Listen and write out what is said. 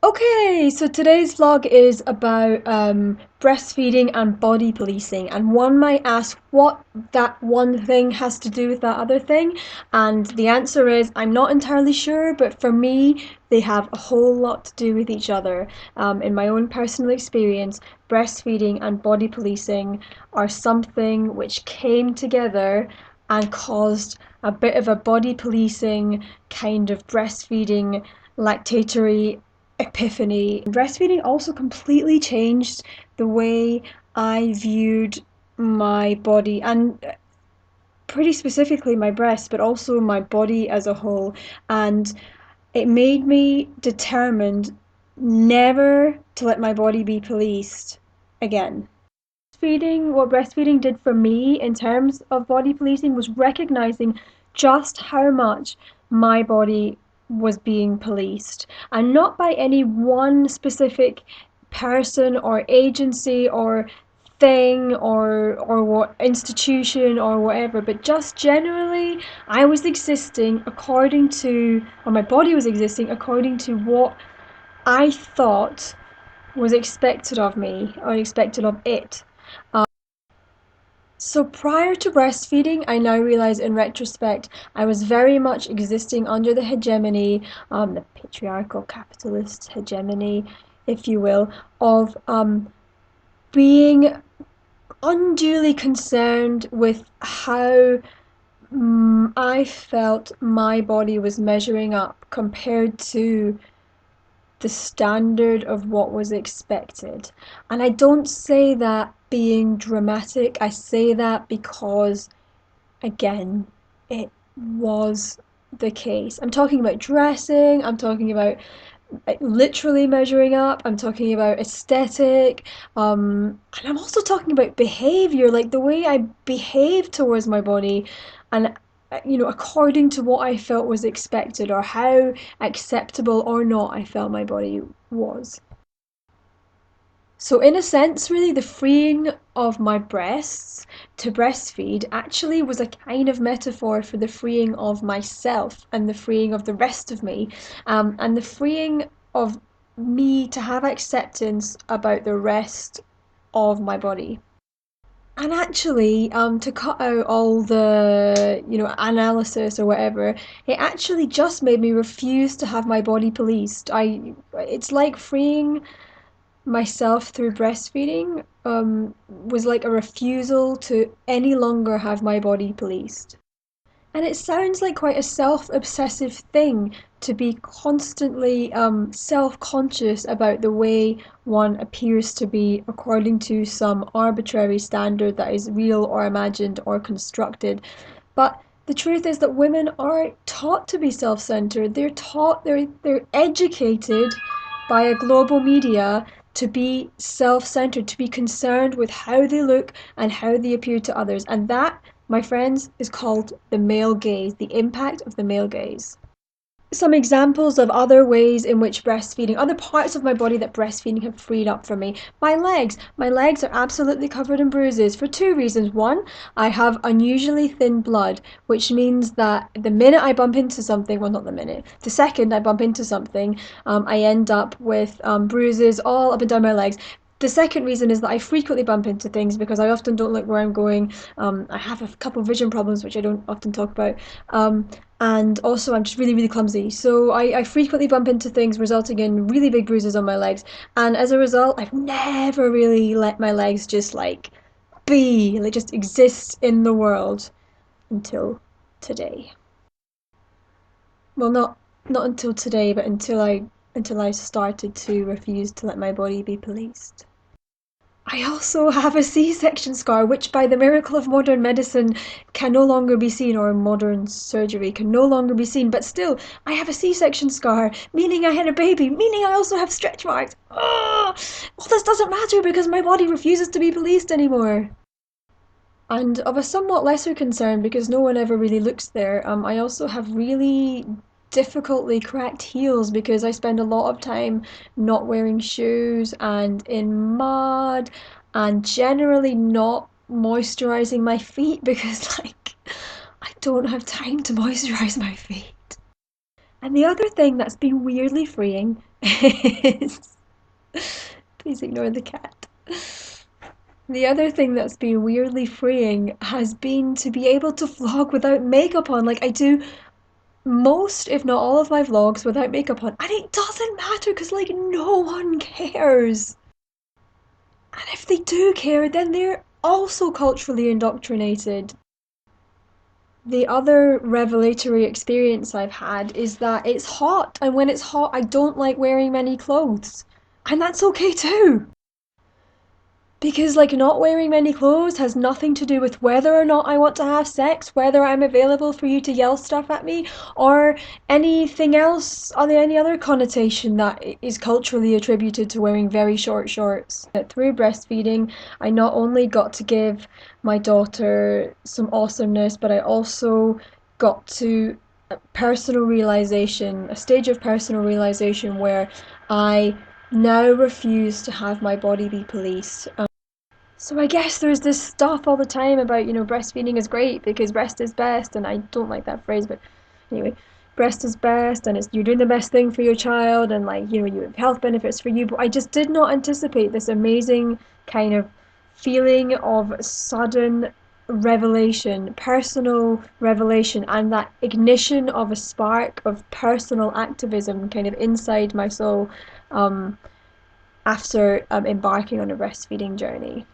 Okay, so today's vlog is about breastfeeding and body policing, and one might ask what that one thing has to do with that other thing, and the answer is I'm not entirely sure, but for me, they have a whole lot to do with each other. In my own personal experience, breastfeeding and body policing are something which came together and caused a bit of a body policing kind of breastfeeding lactatory epiphany. Breastfeeding also completely changed the way I viewed my body and pretty specifically my breasts, but also my body as a whole. And it made me determined never to let my body be policed again. What breastfeeding did for me in terms of body policing was recognizing just how much my body was being policed, and not by any one specific person or agency or thing or what institution or whatever, but just generally I was existing according to, or my body was existing according to what I thought was expected of me or expected of it. So prior to breastfeeding, I now realize in retrospect, I was very much existing under the hegemony, the patriarchal capitalist hegemony, if you will, of being unduly concerned with how I felt my body was measuring up compared to the standard of what was expected. And I don't say that being dramatic, I say that because, again, it was the case. I'm talking about dressing, I'm talking about like, literally measuring up, I'm talking about aesthetic, and I'm also talking about behavior, like the way I behave towards my body, and according to what I felt was expected or how acceptable or not I felt my body was. So, in a sense, really, the freeing of my breasts to breastfeed actually was a kind of metaphor for the freeing of myself and the freeing of the rest of me, and the freeing of me to have acceptance about the rest of my body. And actually, to cut out all the, analysis or whatever, it actually just made me refuse to have my body policed. It's like freeing myself through breastfeeding was like a refusal to any longer have my body policed. And it sounds like quite a self-obsessive thing to be constantly self-conscious about the way one appears to be according to some arbitrary standard that is real or imagined or constructed. But the truth is that women are taught to be self-centered. They're educated by a global media to be self-centered, to be concerned with how they look and how they appear to others. And that, my friends, is called the male gaze, the impact of the male gaze. Some examples of other ways in which breastfeeding, other parts of my body that breastfeeding have freed up for me. My legs. My legs are absolutely covered in bruises for two reasons. One, I have unusually thin blood, which means that the minute I bump into something, well, not the minute, the second I bump into something, I end up with bruises all up and down my legs. The second reason is that I frequently bump into things because I often don't look where I'm going. I have a couple of vision problems, which I don't often talk about. And also, I'm just really, really clumsy. So I frequently bump into things, resulting in really big bruises on my legs. And as a result, I've never really let my legs just like be, like just exist in the world until today. Well, not until today, but until I started to refuse to let my body be policed. I also have a C-section scar, which by the miracle of modern medicine can no longer be seen, or modern surgery can no longer be seen, but still, I have a C-section scar, meaning I had a baby, meaning I also have stretch marks. Oh, all this doesn't matter because my body refuses to be policed anymore. And of a somewhat lesser concern, because no one ever really looks there, I also have really difficultly cracked heels because I spend a lot of time not wearing shoes and in mud and generally not moisturizing my feet because, like, I don't have time to moisturize my feet. And the other thing that's been weirdly freeing, Please ignore the cat. The other thing that's been weirdly freeing has been to be able to vlog without makeup on. Like, I do most, if not all, of my vlogs without makeup on, and it doesn't matter because, like, no one cares. And if they do care, then they're also culturally indoctrinated. The other revelatory experience I've had is that it's hot, and when it's hot, I don't like wearing many clothes. And that's okay too. Because, like, not wearing many clothes has nothing to do with whether or not I want to have sex, whether I'm available for you to yell stuff at me, or anything else, or any other connotation that is culturally attributed to wearing very short shorts. Through breastfeeding, I not only got to give my daughter some awesomeness, but I also got to personal realization, a stage of personal realization where I now refuse to have my body be policed. So I guess there's this stuff all the time about, breastfeeding is great because breast is best, and I don't like that phrase, but anyway, breast is best and you're doing the best thing for your child, and, like, you have health benefits for you. But I just did not anticipate this amazing kind of feeling of sudden revelation, personal revelation, and that ignition of a spark of personal activism kind of inside my soul, after embarking on a breastfeeding journey.